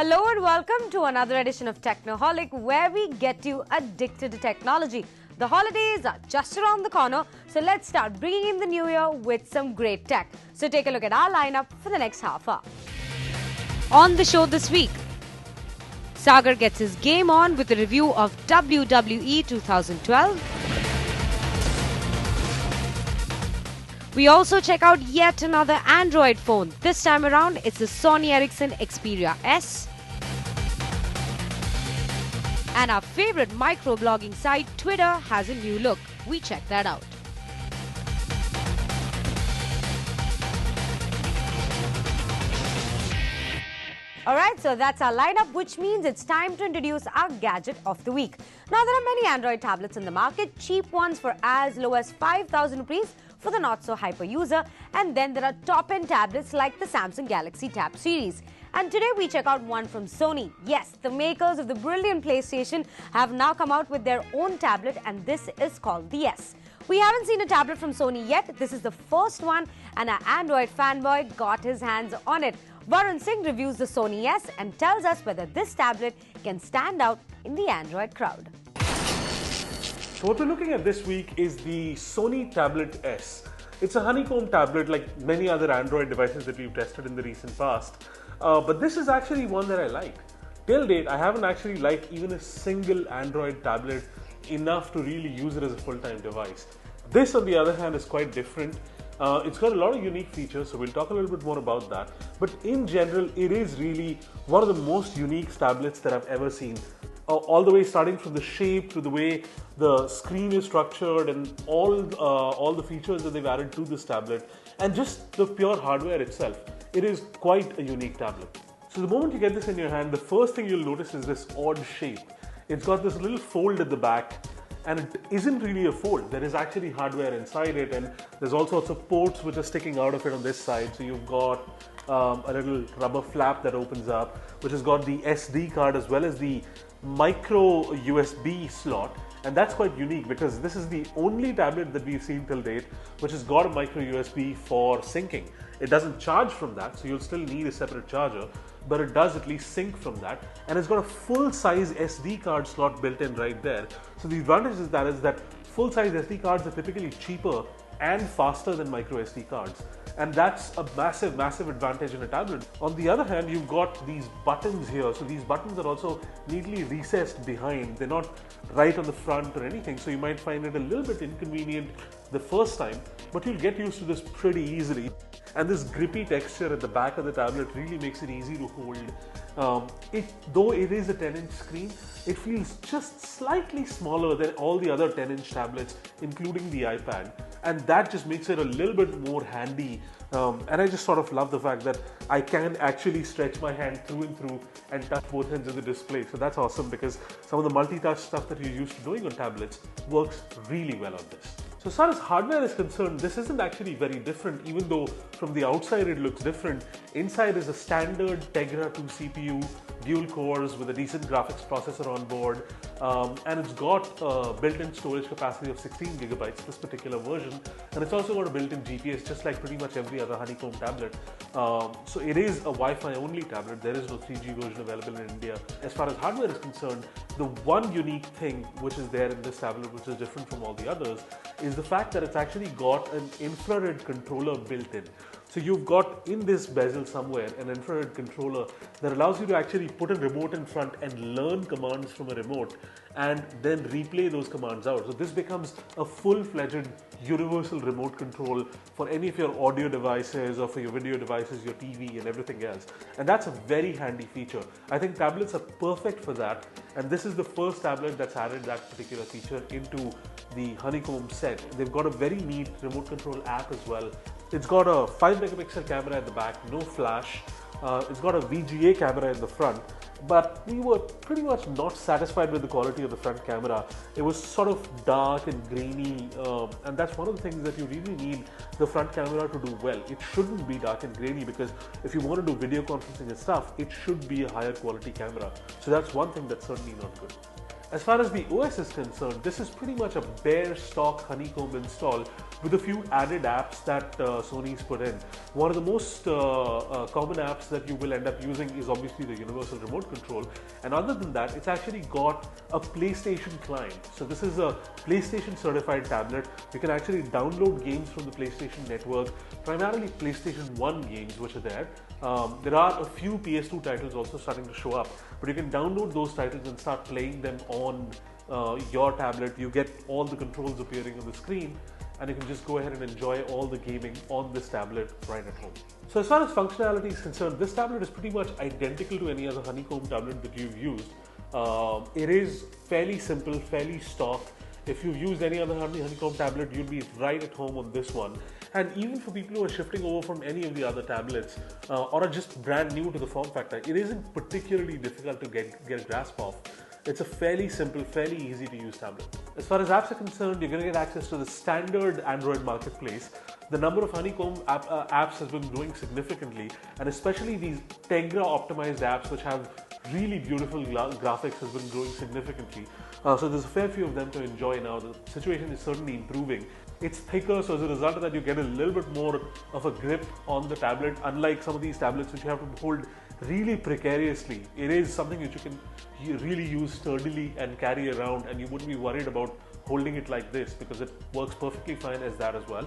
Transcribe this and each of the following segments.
Hello and welcome to another edition of Technoholik, where we get you addicted to technology. The holidays are just around the corner, so let's start bringing in the new year with some great tech. So take a look at our lineup for the next half hour. On the show this week, Sagar gets his game on with a review of WWE 2012. We also check out yet another Android phone. This time around, it's the Sony Ericsson Xperia S. And our favorite microblogging site, Twitter, has a new look. We check that out. Alright, so that's our lineup, which means it's time to introduce our gadget of the week. Now, there are many Android tablets in the market, cheap ones for as low as 5,000 rupees for the not-so-hyper user, and then there are top-end tablets like the Samsung Galaxy Tab series. And today we check out one from Sony. Yes, the makers of the brilliant PlayStation have now come out with their own tablet, and this is called the S. We haven't seen a tablet from Sony yet. This is the first one, and our Android fanboy got his hands on it. Varun Singh reviews the Sony S and tells us whether this tablet can stand out in the Android crowd. So what we're looking at this week is the Sony Tablet S. It's a honeycomb tablet like many other Android devices that we've tested in the recent past. But this is actually one that I like. Till date, I haven't actually liked even a single Android tablet enough to really use it as a full-time device. This, on the other hand, is quite different. It's got a lot of unique features, so we'll talk a little bit more about that. But in general, it is really one of the most unique tablets that I've ever seen. All the way starting from the shape to the way the screen is structured and all the features that they've added to this tablet, and just the pure hardware itself. It is quite a unique tablet. So the moment you get this in your hand, the first thing you'll notice is this odd shape. It's got this little fold at the back, and it isn't really a fold. There is actually hardware inside it, and there's all sorts of ports which are sticking out of it on this side. So you've got a little rubber flap that opens up, which has got the SD card as well as the micro USB slot. And that's quite unique because this is the only tablet that we've seen till date which has got a micro USB for syncing. It doesn't charge from that, so you'll still need a separate charger, but it does at least sync from that. And it's got a full-size SD card slot built in right there. So the advantage is that full-size SD cards are typically cheaper and faster than micro SD cards. And that's a massive, massive advantage in a tablet. On the other hand, you've got these buttons here. So these buttons are also neatly recessed behind. They're not right on the front or anything. So you might find it a little bit inconvenient the first time, but you'll get used to this pretty easily. And this grippy texture at the back of the tablet really makes it easy to hold. Though it is a 10-inch screen, it feels just slightly smaller than all the other 10-inch tablets, including the iPad. And that just makes it a little bit more handy. And I just sort of love the fact that I can actually stretch my hand through and through and touch both ends of the display. So that's awesome because some of the multi-touch stuff that you're used to doing on tablets works really well on this. So as far as hardware is concerned, this isn't actually very different, even though from the outside it looks different. Inside is a standard Tegra 2 CPU, dual cores with a decent graphics processor on board, and it's got a built-in storage capacity of 16 gigabytes, this particular version, and it's also got a built-in GPS, just like pretty much every other honeycomb tablet. So it is a Wi-Fi only tablet. There is no 3G version available in India. As far as hardware is concerned, the one unique thing which is there in this tablet, which is different from all the others, is the fact that it's actually got an infrared controller built in. So you've got in this bezel somewhere an infrared controller that allows you to actually put a remote in front and learn commands from a remote and then replay those commands out. So this becomes a full-fledged universal remote control for any of your audio devices or for your video devices, your TV and everything else. And that's a very handy feature. I think tablets are perfect for that, and this is the first tablet that's added that particular feature into the honeycomb set. They've got a very neat remote control app as well. It's got a 5 megapixel camera at the back, no flash. It's got a VGA camera in the front, but we were pretty much not satisfied with the quality of the front camera. It was sort of dark and grainy, and that's one of the things that you really need the front camera to do well. It shouldn't be dark and grainy because if you want to do video conferencing and stuff, it should be a higher quality camera. So that's one thing that's certainly not good. As far as the OS is concerned, this is pretty much a bare stock honeycomb install with a few added apps that Sony's put in. One of the most common apps that you will end up using is obviously the universal remote control, and other than that, it's actually got a PlayStation client. So this is a PlayStation certified tablet. You can actually download games from the PlayStation network, primarily PlayStation 1 games which are there. There are a few PS2 titles also starting to show up, but you can download those titles and start playing them on your tablet. You get all the controls appearing on the screen, and you can just go ahead and enjoy all the gaming on this tablet right at home. So as far as functionality is concerned, this tablet is pretty much identical to any other honeycomb tablet that you've used. It is fairly simple, fairly stock. If you've used any other honeycomb tablet, you'll be right at home on this one. And even for people who are shifting over from any of the other tablets or are just brand new to the form factor, it isn't particularly difficult to get a grasp of. It's a fairly simple, fairly easy to use tablet. As far as apps are concerned, you're going to get access to the standard Android marketplace. The number of honeycomb apps has been growing significantly, and especially these Tegra optimized apps which have really beautiful graphics has been growing significantly. So there's a fair few of them to enjoy now. The situation is certainly improving. It's thicker, so as a result of that, you get a little bit more of a grip on the tablet, unlike some of these tablets which you have to hold really precariously. It is something which you can really use sturdily and carry around, and you wouldn't be worried about holding it like this because it works perfectly fine as that as well.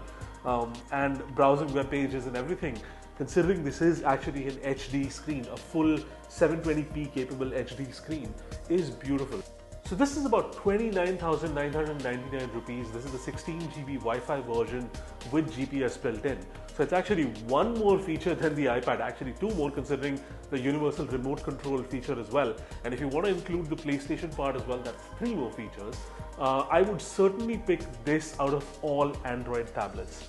And browsing web pages and everything, considering this is actually an HD screen, a full 720p capable HD screen, is beautiful. So this is about 29,999 rupees. This is the 16GB Wi-Fi version with GPS built in. So it's actually one more feature than the iPad, actually two more considering the universal remote control feature as well. And if you want to include the PlayStation part as well, that's three more features. I would certainly pick this out of all Android tablets.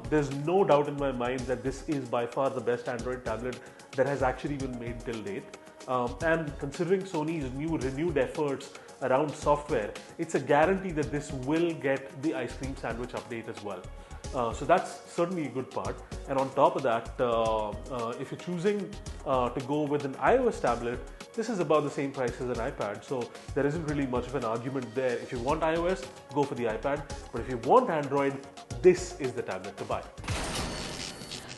There's no doubt in my mind that this is by far the best Android tablet that has actually been made till date. And considering Sony's renewed efforts around software, it's a guarantee that this will get the ice cream sandwich update as well. So that's certainly a good part. And on top of that, if you're choosing to go with an iOS tablet, this is about the same price as an iPad. So there isn't really much of an argument there. If you want iOS, go for the iPad. But if you want Android, this is the tablet to buy.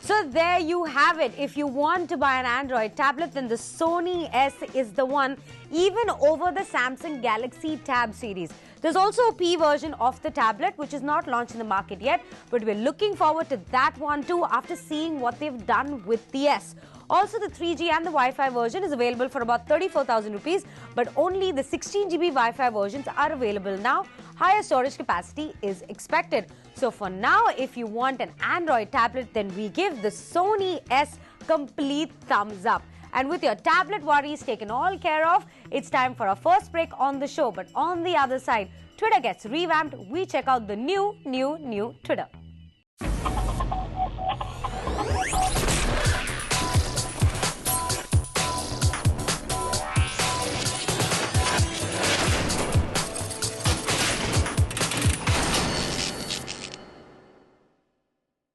So there you have it. If you want to buy an Android tablet, then the Sony S is the one, even over the Samsung Galaxy Tab series. There's also a P version of the tablet which is not launched in the market yet, but we're looking forward to that one too after seeing what they've done with the S. Also, the 3G and the Wi-Fi version is available for about 34,000 rupees, but only the 16GB Wi-Fi versions are available now. Higher storage capacity is expected. So for now, if you want an Android tablet, then we give the Sony S complete thumbs up. And with your tablet worries taken all care of, it's time for our first break on the show. But on the other side, Twitter gets revamped. We check out the new Twitter.